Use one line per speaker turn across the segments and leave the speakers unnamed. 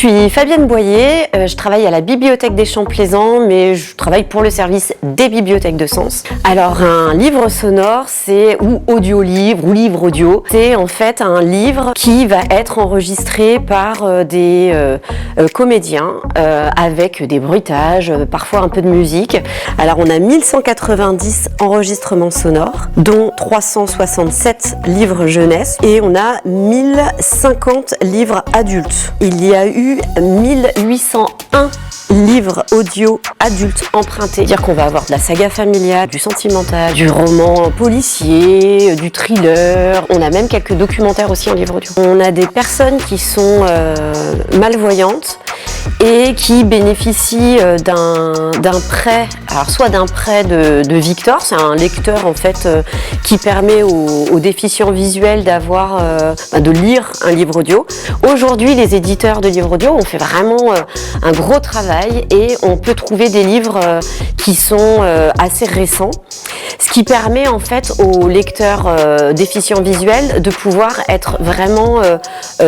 suis Fabienne Boyer, je travaille à la Bibliothèque des Champs Plaisants, mais je travaille pour le service des bibliothèques de Sens. Alors un livre sonore, ou audio-livre, ou livre audio, c'est en fait un livre qui va être enregistré par des comédiens avec des bruitages, parfois un peu de musique. Alors on a 1190 enregistrements sonores, dont 367 livres jeunesse, et on a 1050 livres adultes. Il y a eu 1801 livres audio adultes empruntés. C'est-à-dire qu'on va avoir de la saga familiale, du sentimental, du roman policier, du thriller. On a même quelques documentaires aussi en livre audio. On a des personnes qui sont malvoyantes et qui bénéficient d'un prêt, alors soit d'un prêt de Victor, c'est un lecteur en fait qui permet aux déficients visuels de lire un livre audio. Aujourd'hui, les éditeurs de livres audio ont fait vraiment un gros travail et on peut trouver des livres qui sont assez récents, ce qui permet en fait aux lecteurs déficients visuels de pouvoir être vraiment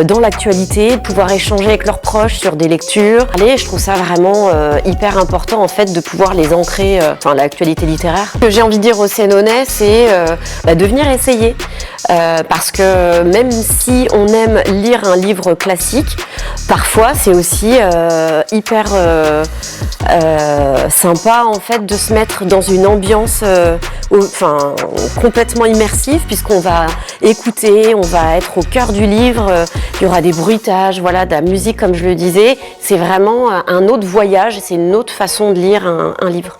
dans l'actualité, de pouvoir échanger avec leurs proches sur des lectures. Je trouve ça vraiment hyper important en fait de pouvoir les ancrer dans l'actualité littéraire. Ce que j'ai envie de dire aux Sénonnais, c'est de venir essayer parce que même si on aime lire un livre classique, parfois c'est aussi hyper sympa en fait de se mettre dans une ambiance complètement immersive, puisqu'on va écouter, on va être au cœur du livre, il y aura des bruitages, voilà, de la musique comme je le disais. C'est vraiment un autre voyage, c'est une autre façon de lire un livre.